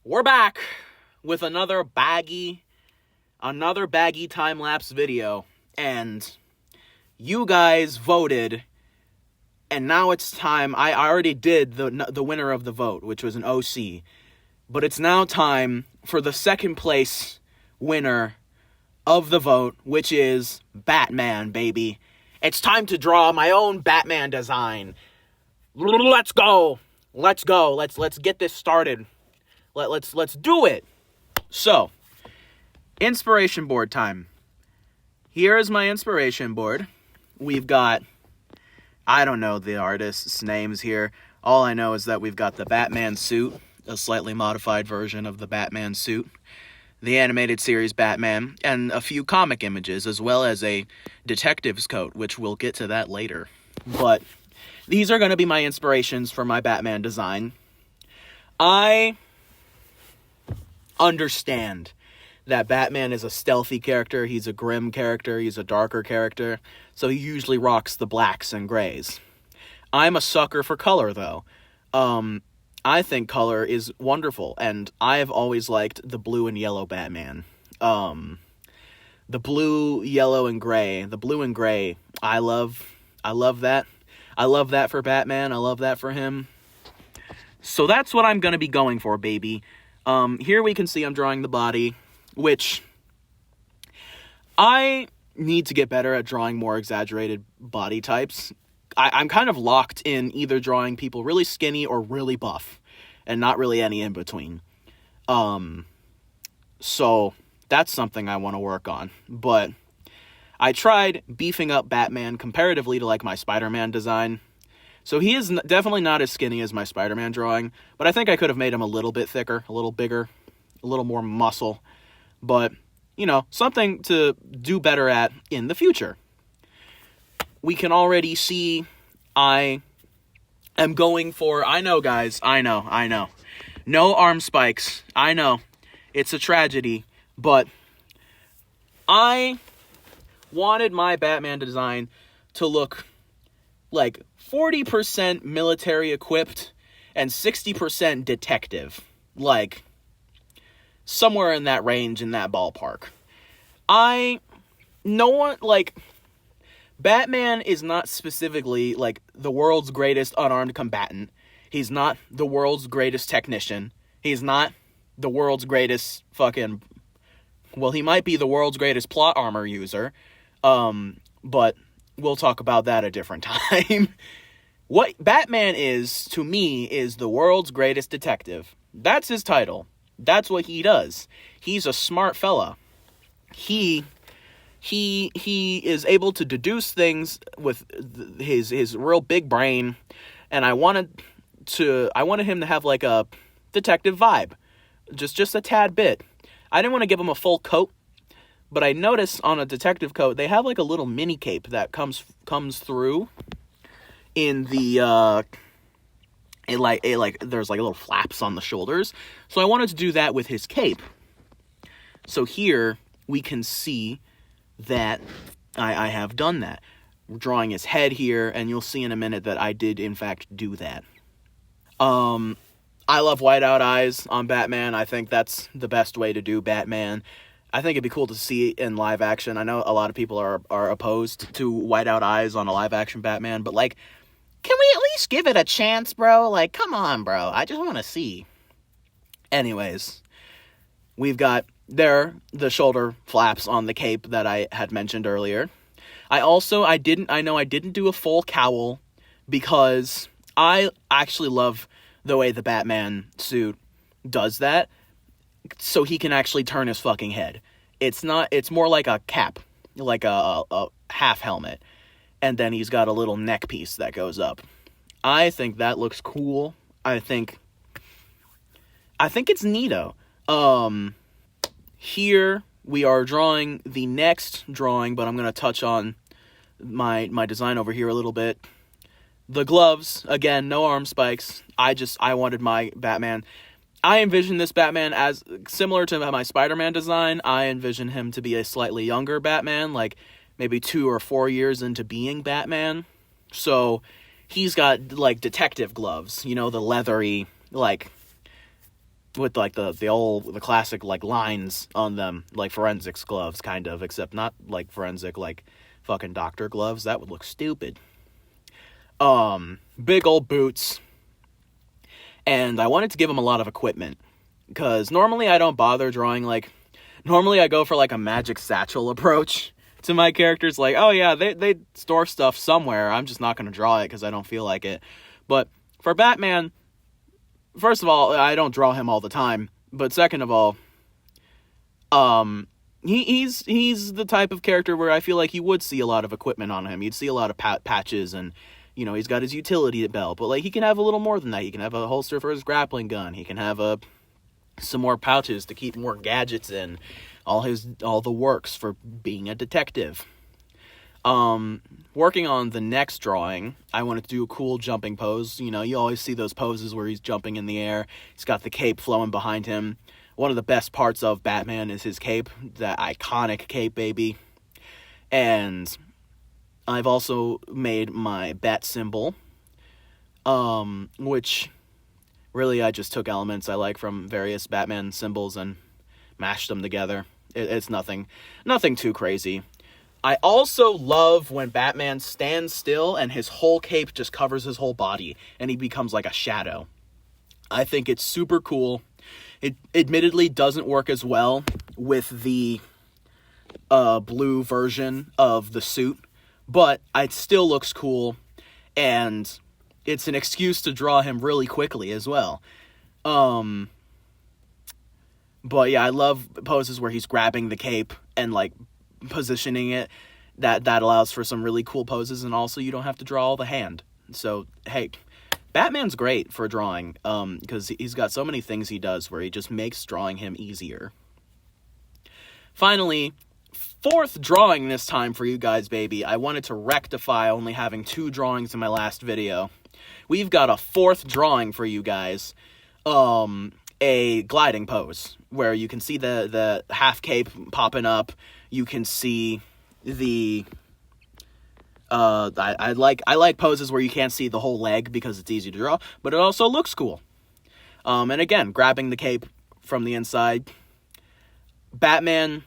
We're back with another baggy time-lapse video, and you guys voted, and now it's time. I already did the winner of the vote, which was an OC, but it's now time for the second place winner of the vote, which is Batman, baby. It's time to draw my own Batman design. Let's go. Let's get this started. Let's do it. So, inspiration board time. Here is my inspiration board. We've got, I don't know the artists' names here. All I know is that we've got the Batman suit, a slightly modified version of the Batman suit, the animated series Batman, and a few comic images, as well as a detective's coat, which we'll get to that later. But these are going to be my inspirations for my Batman design. I understand that Batman is a stealthy character, he's a grim character, he's a darker character, so he usually rocks the blacks and grays. I'm a sucker for color, though. I think color is wonderful, and I've always liked the blue and yellow Batman. The blue, yellow, and gray. The blue and gray, I love that. I love that for Batman, I love that for him. So that's what I'm gonna be going for, baby. Here we can see I'm drawing the body, which I need to get better at drawing more exaggerated body types. I'm kind of locked in either drawing people really skinny or really buff, and not really any in between. So that's something I want to work on. But I tried beefing up Batman comparatively to like my Spider-Man design. So he is definitely not as skinny as my Spider-Man drawing, but I think I could have made him a little bit thicker, a little bigger, a little more muscle. But, you know, something to do better at in the future. We can already see I am going for, I know, guys, I know. No arm spikes, I know. It's a tragedy, but I wanted my Batman design to look like 40% military equipped and 60% detective. Like, somewhere in that range, in that ballpark. Batman is not specifically, like, the world's greatest unarmed combatant. He's not the world's greatest technician. He's not the world's greatest he might be the world's greatest plot armor user. But we'll talk about that a different time. What Batman is, to me, is the world's greatest detective. That's his title. That's what he does. He's a smart fella. He is able to deduce things with his real big brain, and I wanted him to have like a detective vibe, just a tad bit. I didn't want to give him a full coat, but I noticed on a detective coat they have like a little mini cape that comes through in the there's like little flaps on the shoulders. So I wanted to do that with his cape. So here we can see that I have done that. We're drawing his head here, and you'll see in a minute that I did in fact do that. I love whiteout eyes on Batman. I think that's the best way to do Batman. I think it'd be cool to see it in live action. I know a lot of people are opposed to whiteout eyes on a live action Batman, but like, can we at least give it a chance, bro? Like, come on, bro. I just want to see. Anyways, we've got the shoulder flaps on the cape that I had mentioned earlier. I didn't do a full cowl because I actually love the way the Batman suit does that, so he can actually turn his fucking head. It's more like a cap, like a half helmet, and then he's got a little neck piece that goes up. I think that looks cool. I think it's neato. Here we are drawing the next drawing, but I'm going to touch on my design over here a little bit. The gloves, again, no arm spikes. I wanted my Batman. I envision this Batman as similar to my Spider-Man design. I envision him to be a slightly younger Batman, like maybe 2 or 4 years into being Batman. So he's got like detective gloves, you know, the leathery, like with like the classic like lines on them, like forensics gloves kind of, except not like forensic like fucking doctor gloves. That would look stupid. Big old boots. And I wanted to give him a lot of equipment, because normally I don't bother drawing, like, normally I go for like a magic satchel approach to my characters, like, oh yeah, they store stuff somewhere, I'm just not going to draw it because I don't feel like it. But for Batman, first of all, I don't draw him all the time, but second of all, he's the type of character where I feel like you would see a lot of equipment on him. You'd see a lot of patches, and, you know, he's got his utility belt, but like he can have a little more than that. He can have a holster for his grappling gun. He can have some more pouches to keep more gadgets in. All the works for being a detective. Working on the next drawing, I wanted to do a cool jumping pose. You know, you always see those poses where he's jumping in the air. He's got the cape flowing behind him. One of the best parts of Batman is his cape, that iconic cape, baby. And I've also made my bat symbol, which really I just took elements I like from various Batman symbols and mashed them together. It's nothing too crazy. I also love when Batman stands still and his whole cape just covers his whole body and he becomes like a shadow. I think it's super cool. It admittedly doesn't work as well with the blue version of the suit, but it still looks cool, and it's an excuse to draw him really quickly as well. But yeah, I love poses where he's grabbing the cape and like positioning it. That allows for some really cool poses, and also you don't have to draw all the hand. So hey, Batman's great for drawing, because he's got so many things he does where he just makes drawing him easier. Finally, fourth drawing this time for you guys, baby. I wanted to rectify only having 2 drawings in my last video. We've got a 4th drawing for you guys. A gliding pose where you can see the half cape popping up. You can see the I like poses where you can't see the whole leg because it's easy to draw, but it also looks cool. And again, grabbing the cape from the inside. Batman,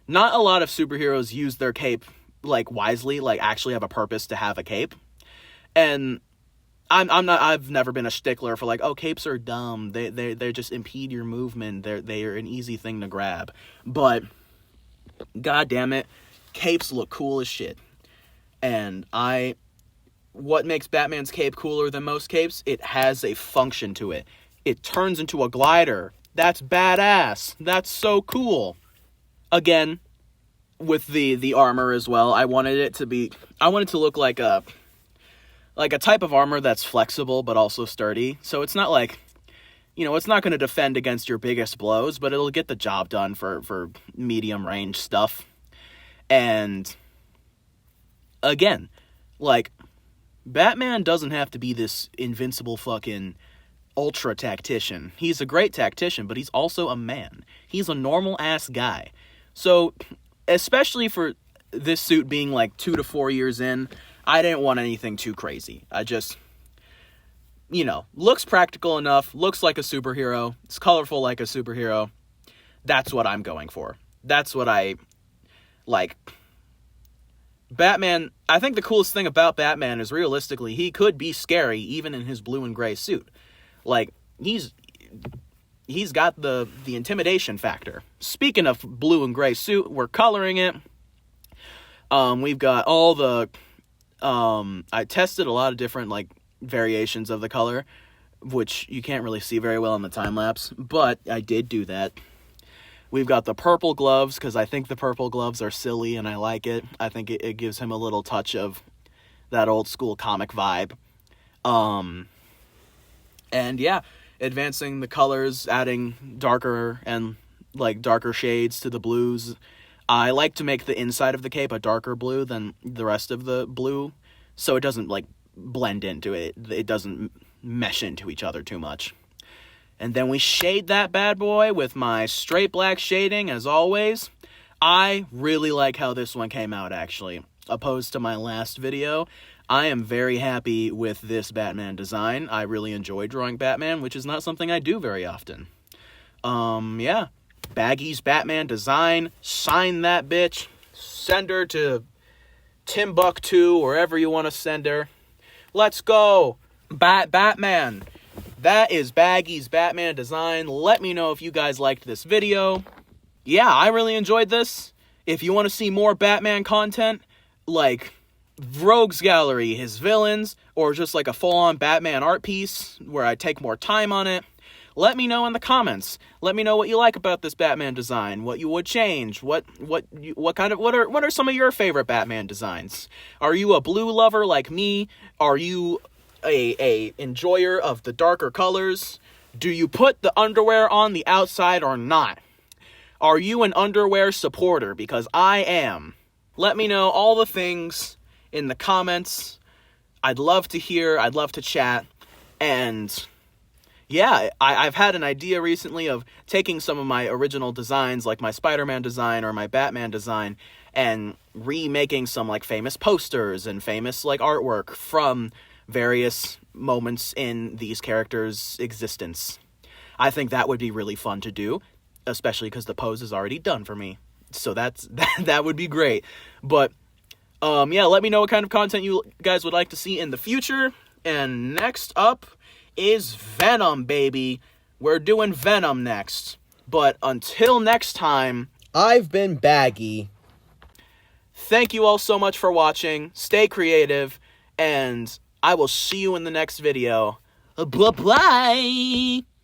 not a lot of superheroes use their cape like wisely, like actually have a purpose to have a cape. And I've never been a stickler for like, oh, capes are dumb. They just impede your movement. They're an easy thing to grab. But god damn it, capes look cool as shit. And what makes Batman's cape cooler than most capes? It has a function to it. It turns into a glider. That's badass. That's so cool. Again, with the armor as well, I wanted it to look like a type of armor that's flexible but also sturdy. So it's not like, you know, it's not going to defend against your biggest blows, but it'll get the job done for medium range stuff. And again, like, Batman doesn't have to be this invincible fucking ultra tactician. He's a great tactician, but he's also a man. He's a normal ass guy. So, especially for this suit being like 2 to 4 years in, I didn't want anything too crazy. I just, you know, looks practical enough, looks like a superhero, it's colorful like a superhero. That's what I'm going for. That's what I like. Batman, I think the coolest thing about Batman is realistically, he could be scary even in his blue and gray suit. Like, he's got the intimidation factor. Speaking of blue and gray suit, we're coloring it. We've got all the, I tested a lot of different, like, variations of the color, which you can't really see very well in the time lapse, but I did do that. We've got the purple gloves, because I think the purple gloves are silly, and I like it. I think it gives him a little touch of that old school comic vibe. And yeah, advancing the colors, adding darker shades to the blues. I like to make the inside of the cape a darker blue than the rest of the blue, so it doesn't, like, blend into it. It doesn't mesh into each other too much. And then we shade that bad boy with my straight black shading, as always. I really like how this one came out, actually. Opposed to my last video, I am very happy with this Batman design. I really enjoy drawing Batman, which is not something I do very often. Yeah. Baggies Batman design. Sign that bitch. Send her to Timbuktu, wherever you want to send her. Let's go. Batman. That is Baggies Batman design. Let me know if you guys liked this video. Yeah, I really enjoyed this. If you want to see more Batman content, like Rogues Gallery, his villains, or just like a full-on Batman art piece where I take more time on it, let me know in the comments. Let me know what you like about this Batman design, what you would change, what are some of your favorite Batman designs? Are you a blue lover like me? Are you a enjoyer of the darker colors? Do you put the underwear on the outside or not? Are you an underwear supporter? Because I am. Let me know all the things in the comments. I'd love to hear, I'd love to chat, and yeah, I've had an idea recently of taking some of my original designs, like my Spider-Man design or my Batman design, and remaking some, like, famous posters and famous, like, artwork from various moments in these characters' existence. I think that would be really fun to do, especially because the pose is already done for me. So that would be great. But, yeah, let me know what kind of content you guys would like to see in the future. And next up is Venom, baby. We're doing Venom next. But until next time, I've been Baggy. Thank you all so much for watching. Stay creative, and I will see you in the next video. Bye-bye!